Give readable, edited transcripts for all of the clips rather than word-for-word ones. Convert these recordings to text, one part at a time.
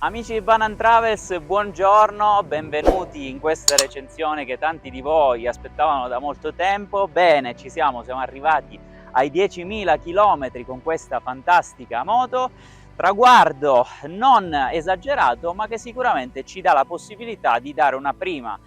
Amici di Banan Travels, buongiorno, benvenuti in questa recensione che tanti di voi aspettavano da molto tempo. Bene, siamo arrivati ai 10.000 km con questa fantastica moto, traguardo non esagerato ma che sicuramente ci dà la possibilità di dare una prima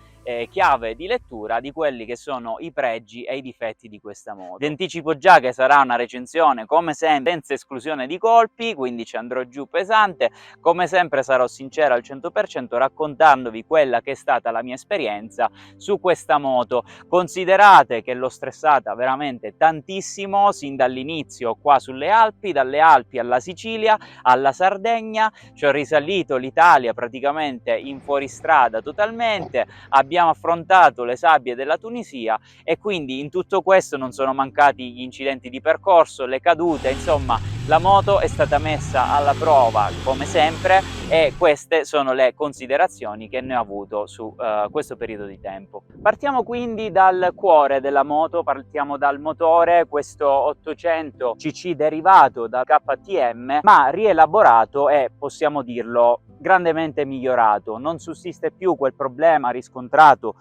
chiave di lettura di quelli che sono i pregi e i difetti di questa moto. Vi anticipo già che sarà una recensione come sempre senza esclusione di colpi, quindi ci andrò giù pesante. Come sempre sarò sincero al 100% raccontandovi quella che è stata la mia esperienza su questa moto. Considerate che l'ho stressata veramente tantissimo sin dall'inizio qua sulle Alpi, dalle Alpi alla Sicilia, alla Sardegna, ci ho risalito l'Italia praticamente in fuoristrada totalmente, abbiamo affrontato le sabbie della Tunisia e quindi in tutto questo non sono mancati gli incidenti di percorso, le cadute, insomma la moto è stata messa alla prova come sempre e queste sono le considerazioni che ne ho avuto su questo periodo di tempo. Partiamo quindi dal cuore della moto, partiamo dal motore, questo 800 cc derivato dal KTM ma rielaborato e possiamo dirlo grandemente migliorato. Non sussiste più quel problema riscontrato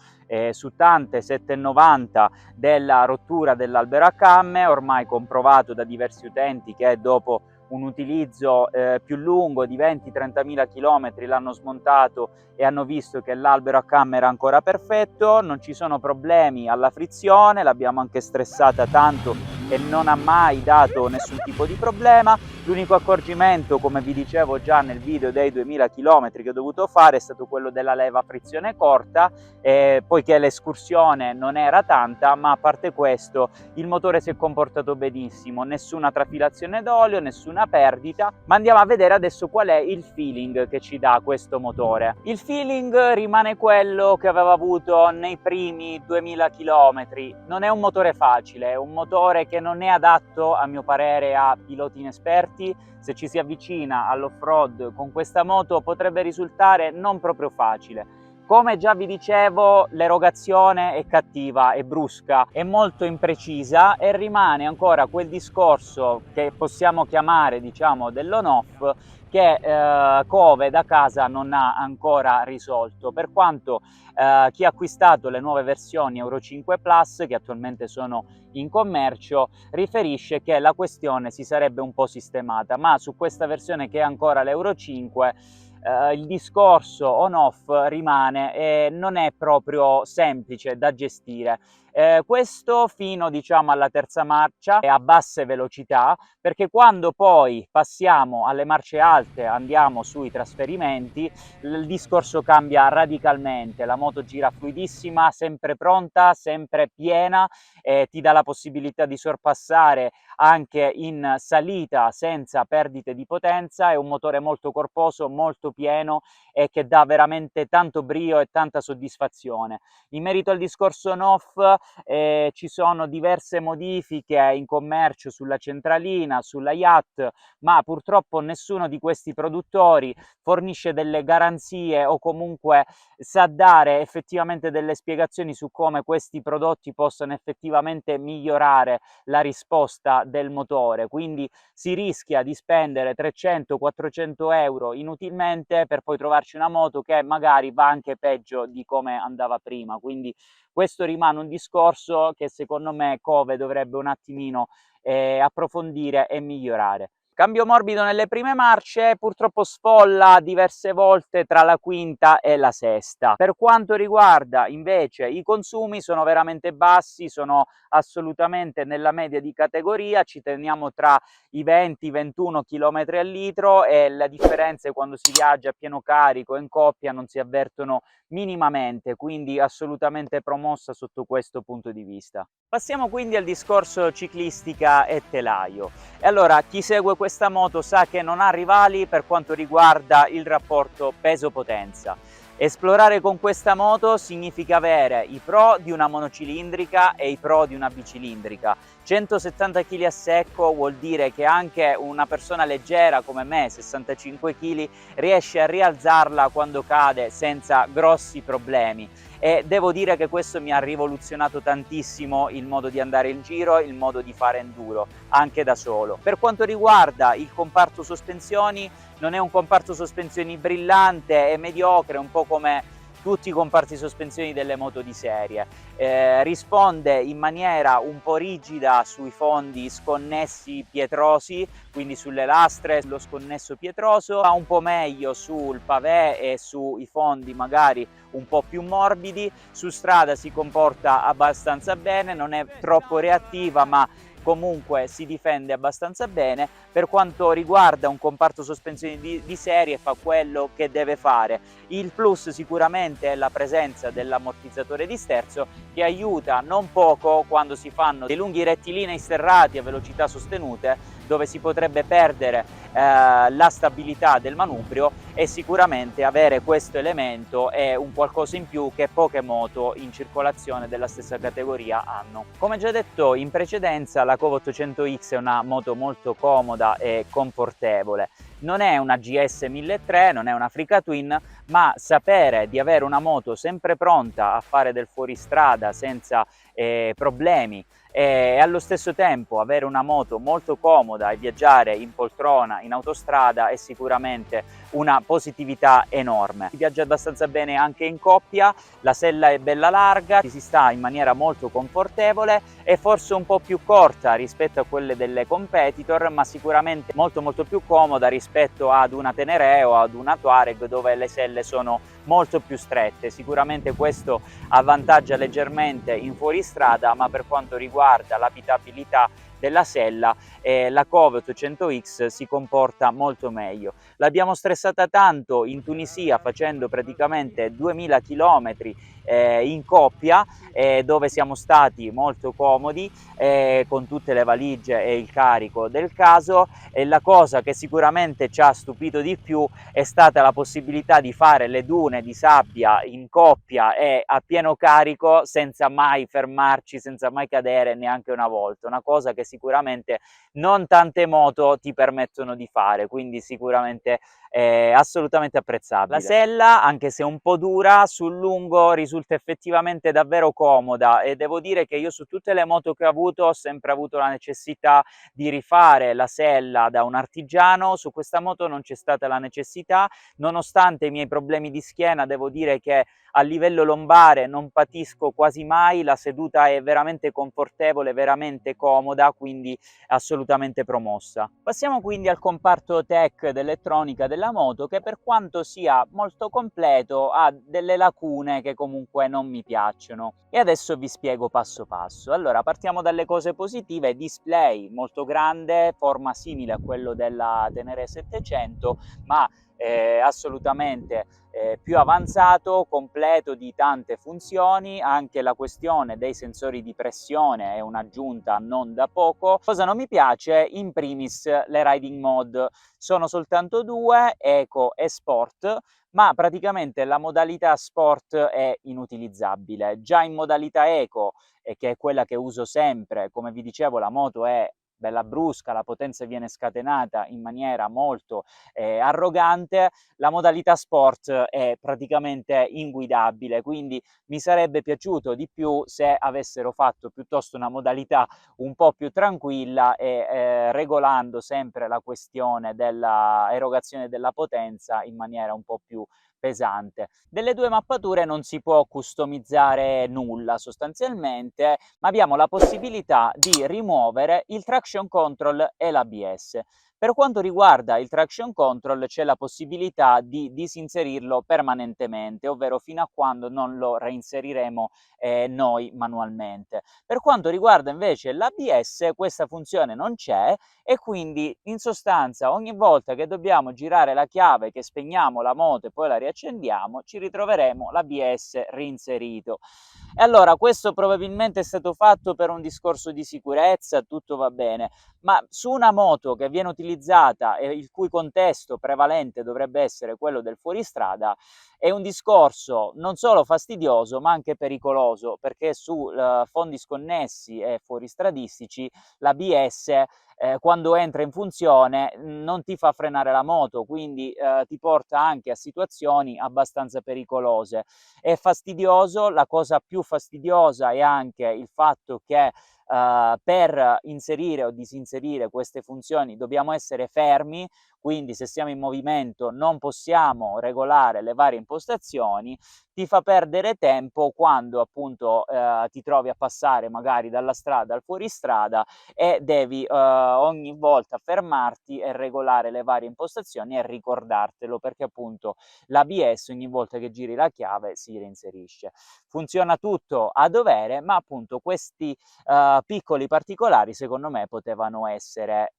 su tante 790 della rottura dell'albero a camme, ormai comprovato da diversi utenti che dopo un utilizzo più lungo di 20-30.000 km l'hanno smontato e hanno visto che l'albero a camme era ancora perfetto, non ci sono problemi alla frizione, l'abbiamo anche stressata tanto e non ha mai dato nessun tipo di problema. L'unico accorgimento, come vi dicevo già nel video dei 2000 km che ho dovuto fare, è stato quello della leva a frizione corta, poiché l'escursione non era tanta, ma a parte questo il motore si è comportato benissimo, nessuna trafilazione d'olio, nessuna perdita. Ma andiamo a vedere adesso qual è il feeling che ci dà questo motore. Il feeling rimane quello che avevo avuto nei primi 2000 km, non è un motore facile, è un motore che non è adatto a mio parere a piloti inesperti. Se ci si avvicina all'off-road con questa moto potrebbe risultare non proprio facile. Come già vi dicevo, l'erogazione è cattiva, è brusca, è molto imprecisa e rimane ancora quel discorso che possiamo chiamare, diciamo, dell'on-off che Cove da casa non ha ancora risolto, per quanto chi ha acquistato le nuove versioni Euro 5 Plus, che attualmente sono in commercio, riferisce che la questione si sarebbe un po' sistemata, ma su questa versione che è ancora l'Euro 5 il discorso on-off rimane e non è proprio semplice da gestire. Questo fino, diciamo, alla terza marcia e a basse velocità, perché quando poi passiamo alle marce alte, andiamo sui trasferimenti, il discorso cambia radicalmente, la moto gira fluidissima, sempre pronta, sempre piena, ti dà la possibilità di sorpassare anche in salita senza perdite di potenza, è un motore molto corposo, molto pieno e che dà veramente tanto brio e tanta soddisfazione. In merito al discorso on-off ci sono diverse modifiche in commercio sulla centralina, sulla Yacht, ma purtroppo nessuno di questi produttori fornisce delle garanzie o comunque sa dare effettivamente delle spiegazioni su come questi prodotti possano effettivamente migliorare la risposta del motore, quindi si rischia di spendere 300-400 euro inutilmente per poi trovarci una moto che magari va anche peggio di come andava prima. Quindi questo rimane un discorso che secondo me Cove dovrebbe un attimino approfondire e migliorare. Cambio morbido nelle prime marce, purtroppo sfolla diverse volte tra la quinta e la sesta. Per quanto riguarda invece i consumi sono veramente bassi, sono assolutamente nella media di categoria, ci teniamo tra i 20-21 km al litro e le differenze quando si viaggia a pieno carico in coppia non si avvertono minimamente, quindi assolutamente promossa sotto questo punto di vista. Passiamo quindi al discorso ciclistica e telaio. E allora chi segue questa moto sa che non ha rivali per quanto riguarda il rapporto peso-potenza. Esplorare con questa moto significa avere i pro di una monocilindrica e i pro di una bicilindrica. 170 kg a secco vuol dire che anche una persona leggera come me, 65 kg, riesce a rialzarla quando cade senza grossi problemi. E devo dire che questo mi ha rivoluzionato tantissimo il modo di andare in giro, il modo di fare enduro, anche da solo. Per quanto riguarda il comparto sospensioni, non è un comparto sospensioni brillante, è mediocre, un po' come tutti i comparti sospensioni delle moto di serie. Risponde in maniera un po' rigida sui fondi sconnessi pietrosi, quindi sulle lastre, sullo sconnesso pietroso, va un po' meglio sul pavé e sui fondi magari un po' più morbidi. Su strada si comporta abbastanza bene, non è troppo reattiva, ma comunque si difende abbastanza bene. Per quanto riguarda un comparto sospensioni di serie, fa quello che deve fare. Il plus sicuramente è la presenza dell'ammortizzatore di sterzo, che aiuta non poco quando si fanno dei lunghi rettilinei sterrati a velocità sostenute, dove si potrebbe perdere la stabilità del manubrio, e sicuramente avere questo elemento è un qualcosa in più che poche moto in circolazione della stessa categoria hanno. Come già detto in precedenza, la Covo 800X è una moto molto comoda e confortevole. Non è una GS 1300, non è una Africa Twin, ma sapere di avere una moto sempre pronta a fare del fuoristrada senza problemi, e allo stesso tempo avere una moto molto comoda e viaggiare in poltrona in autostrada è sicuramente una positività enorme. Si viaggia abbastanza bene anche in coppia, la sella è bella larga, ci si sta in maniera molto confortevole, è forse un po' più corta rispetto a quelle delle competitor, ma sicuramente molto più comoda rispetto ad una Tenere o ad una Touareg, dove le selle sono molto più strette. Sicuramente questo avvantaggia leggermente in fuoristrada, ma per quanto riguarda l'abitabilità della sella, la Covo 800X si comporta molto meglio. L'abbiamo stressata tanto in Tunisia, facendo praticamente 2000 km in coppia, dove siamo stati molto comodi, con tutte le valigie e il carico del caso. E la cosa che sicuramente ci ha stupito di più è stata la possibilità di fare le dune di sabbia in coppia e a pieno carico, senza mai fermarci, senza mai cadere neanche una volta, una cosa che sicuramente non tante moto ti permettono di fare, quindi sicuramente assolutamente apprezzabile. La sella, anche se un po' dura, sul lungo risulta effettivamente davvero comoda, e devo dire che io su tutte le moto che ho avuto ho sempre avuto la necessità di rifare la sella da un artigiano. Su questa moto non c'è stata la necessità, nonostante i miei problemi di schiena. Devo dire che a livello lombare non patisco quasi mai, la seduta è veramente confortevole, veramente comoda, quindi assolutamente promossa. Passiamo quindi al comparto tech d'elettronica della moto, che per quanto sia molto completo ha delle lacune che comunque non mi piacciono, e adesso vi spiego passo passo. Allora, partiamo dalle cose positive: display molto grande, forma simile a quello della Tenere 700, ma assolutamente più avanzato, completo di tante funzioni. Anche la questione dei sensori di pressione è un'aggiunta non da poco. Cosa non mi piace? In primis le riding mode, sono soltanto due, Eco e Sport, ma praticamente la modalità Sport è inutilizzabile. Già in modalità Eco, che è quella che uso sempre, come vi dicevo, la moto è bella brusca, la potenza viene scatenata in maniera molto arrogante. La modalità sport è praticamente inguidabile, quindi mi sarebbe piaciuto di più se avessero fatto piuttosto una modalità un po' più tranquilla, e regolando sempre la questione della erogazione della potenza in maniera un po' più pesante. Delle due mappature non si può customizzare nulla sostanzialmente, ma abbiamo la possibilità di rimuovere il traction control e l'ABS. Per quanto riguarda il traction control c'è la possibilità di disinserirlo permanentemente, ovvero fino a quando non lo reinseriremo noi manualmente. Per quanto riguarda invece l'ABS, questa funzione non c'è, e quindi in sostanza ogni volta che dobbiamo girare la chiave, che spegniamo la moto e poi la riaccendiamo, ci ritroveremo l'ABS reinserito. E allora questo probabilmente è stato fatto per un discorso di sicurezza, tutto va bene, ma su una moto che viene utilizzata e il cui contesto prevalente dovrebbe essere quello del fuoristrada, è un discorso non solo fastidioso ma anche pericoloso, perché su fondi sconnessi e fuoristradistici l'ABS quando entra in funzione non ti fa frenare la moto, quindi ti porta anche a situazioni abbastanza pericolose. È fastidioso, la cosa più fastidiosa è anche il fatto che per inserire o disinserire queste funzioni dobbiamo essere fermi, quindi se siamo in movimento non possiamo regolare le varie impostazioni, ti fa perdere tempo quando appunto ti trovi a passare magari dalla strada al fuoristrada e devi ogni volta fermarti e regolare le varie impostazioni e ricordartelo, perché appunto l'ABS ogni volta che giri la chiave si reinserisce. Funziona tutto a dovere, ma appunto questi piccoli particolari secondo me potevano essere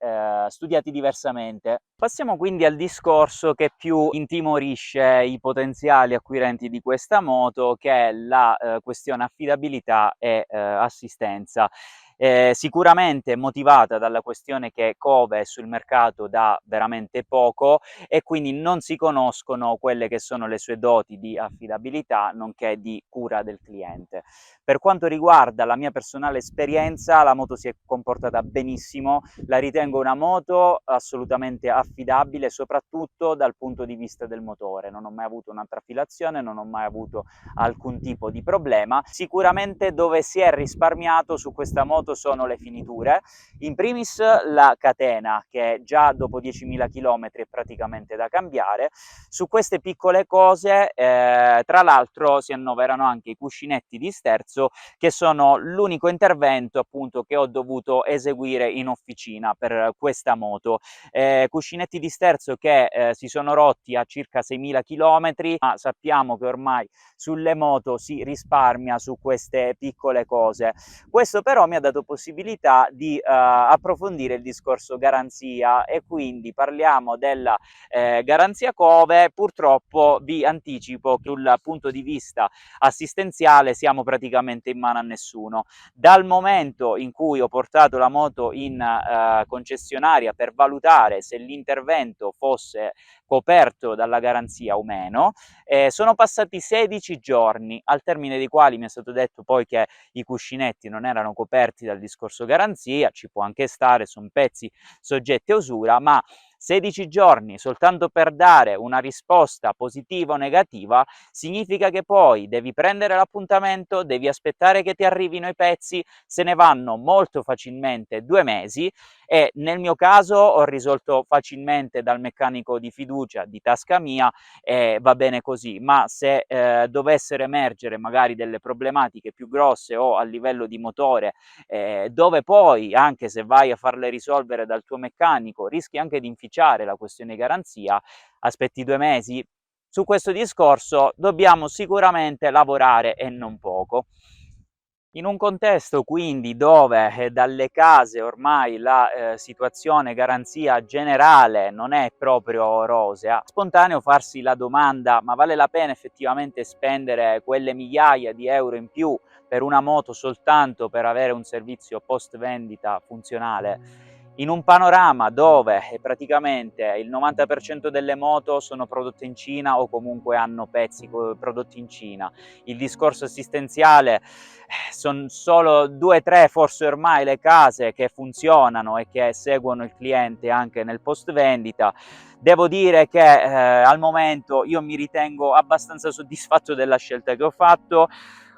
studiati diversamente. Passiamo quindi al discorso che più intimorisce i potenziali acquirenti di questa moto, che è la questione affidabilità e assistenza. Sicuramente motivata dalla questione che Kove è sul mercato da veramente poco e quindi non si conoscono quelle che sono le sue doti di affidabilità nonché di cura del cliente. Per quanto riguarda la mia personale esperienza, la moto si è comportata benissimo, la ritengo una moto assolutamente affidabile, soprattutto dal punto di vista del motore. Non ho mai avuto una trafilazione, non ho mai avuto alcun tipo di problema. Sicuramente dove si è risparmiato su questa moto sono le finiture, in primis la catena che già dopo 10.000 km è praticamente da cambiare. Su queste piccole cose tra l'altro si annoverano anche i cuscinetti di sterzo, che sono l'unico intervento appunto che ho dovuto eseguire in officina per questa moto. Cuscinetti di sterzo che si sono rotti a circa 6.000 km, ma sappiamo che ormai sulle moto si risparmia su queste piccole cose. Questo però mi ha dato possibilità di approfondire il discorso garanzia e quindi parliamo della garanzia Kove. Purtroppo vi anticipo che sul punto di vista assistenziale siamo praticamente in mano a nessuno. Dal momento in cui ho portato la moto in concessionaria per valutare se l'intervento fosse coperto dalla garanzia o meno, sono passati 16 giorni, al termine dei quali mi è stato detto poi che i cuscinetti non erano coperti dal discorso garanzia, ci può anche stare, sono pezzi soggetti a usura, ma 16 giorni soltanto per dare una risposta positiva o negativa significa che poi devi prendere l'appuntamento, devi aspettare che ti arrivino i pezzi, se ne vanno molto facilmente 2 mesi e nel mio caso ho risolto facilmente dal meccanico di fiducia di tasca mia e va bene così, ma se dovessero emergere magari delle problematiche più grosse o a livello di motore dove poi anche se vai a farle risolvere dal tuo meccanico rischi anche di inficiare la questione garanzia, aspetti 2 mesi? Su questo discorso dobbiamo sicuramente lavorare e non poco. In un contesto quindi dove dalle case ormai la situazione garanzia generale non è proprio rosea, spontaneo farsi la domanda: ma vale la pena effettivamente spendere quelle migliaia di euro in più per una moto soltanto per avere un servizio post vendita funzionale? In un panorama dove praticamente il 90% delle moto sono prodotte in Cina o comunque hanno pezzi prodotti in Cina, il discorso assistenziale sono solo 2-3 forse ormai le case che funzionano e che seguono il cliente anche nel post vendita. Devo dire che al momento io mi ritengo abbastanza soddisfatto della scelta che ho fatto.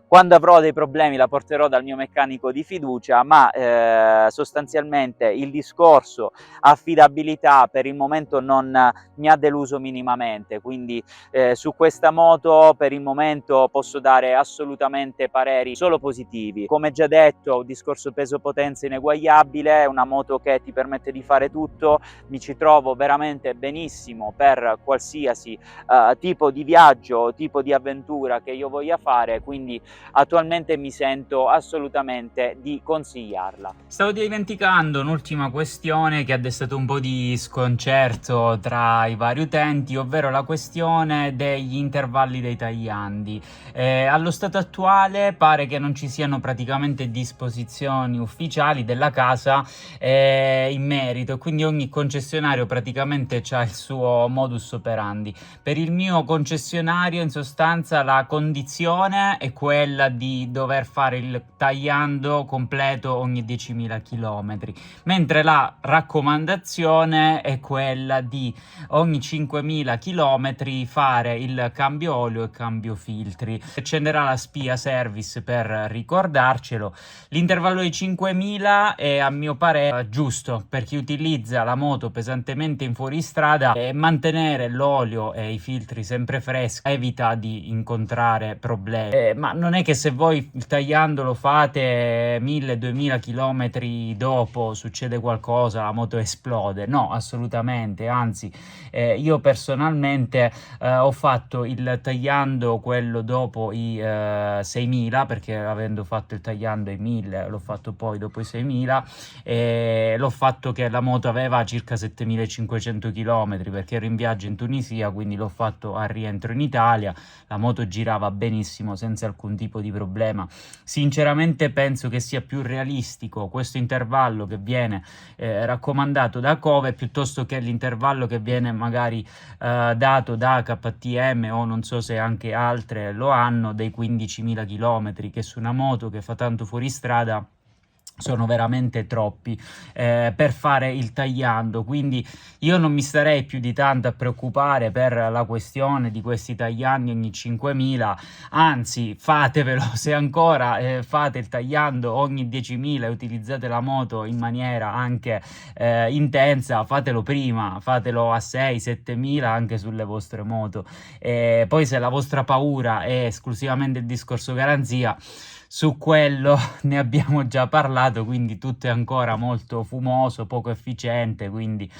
Quando avrò dei problemi la porterò dal mio meccanico di fiducia, ma sostanzialmente il discorso affidabilità per il momento non mi ha deluso minimamente, quindi su questa moto per il momento posso dare assolutamente pareri solo positivi. Come già detto, un discorso peso potenza ineguagliabile, è una moto che ti permette di fare tutto, mi ci trovo veramente benissimo per qualsiasi tipo di viaggio, tipo di avventura che io voglia fare, quindi attualmente mi sento assolutamente di consigliarla. Stavo dimenticando un'ultima questione che ha destato un po' di sconcerto tra i vari utenti, ovvero la questione degli intervalli dei tagliandi. Allo stato attuale pare che non ci siano praticamente disposizioni ufficiali della casa in merito, quindi ogni concessionario praticamente ha il suo modus operandi. Per il mio concessionario, in sostanza, la condizione è quella di dover fare il tagliando completo ogni 10.000 km, mentre la raccomandazione è quella di ogni 5.000 km fare il cambio olio e cambio filtri. Accenderà la spia service per ricordarcelo. L'intervallo di 5.000 è, a mio parere, giusto per chi utilizza la moto pesantemente in fuoristrada, e mantenere l'olio e i filtri sempre freschi evita di incontrare problemi. Ma non è che se voi il tagliando lo fate 1.000-2.000 km dopo succede qualcosa, la moto esplode. No, assolutamente, anzi, io personalmente ho fatto il tagliando quello dopo i 6.000, perché avendo fatto il tagliando ai 1.000 l'ho fatto poi dopo i 6.000, e l'ho fatto che la moto aveva circa 7.500 km, perché ero in viaggio in Tunisia, quindi l'ho fatto a rientro in Italia. La moto girava benissimo senza alcun tipo di problema. Sinceramente penso che sia più realistico questo intervallo che viene raccomandato da Cove, piuttosto che l'intervallo che viene magari dato da KTM, o non so se anche altre lo hanno, dei 15.000 km, che su una moto che fa tanto fuoristrada sono veramente troppi per fare il tagliando. Quindi io non mi starei più di tanto a preoccupare per la questione di questi tagliandi ogni 5.000, anzi fatevelo. Se ancora fate il tagliando ogni 10.000 e utilizzate la moto in maniera anche intensa, fatelo prima, fatelo a 6-7.000 anche sulle vostre moto. Poi se la vostra paura è esclusivamente il discorso garanzia, su quello ne abbiamo già parlato, quindi tutto è ancora molto fumoso, poco efficiente, quindi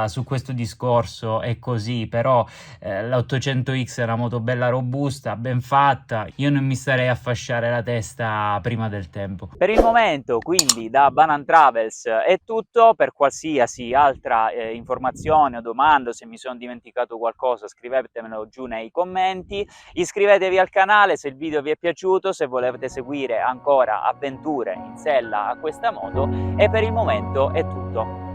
su questo discorso è così. Però l'800X è una moto bella robusta, ben fatta, io non mi starei a fasciare la testa prima del tempo. Per il momento quindi da Banan Travels è tutto. Per qualsiasi altra informazione o domanda, se mi sono dimenticato qualcosa, scrivetemelo giù nei commenti, iscrivetevi al canale se il video vi è piaciuto, se volete seguire ancora avventure in sella a questa moto, e per il momento è tutto.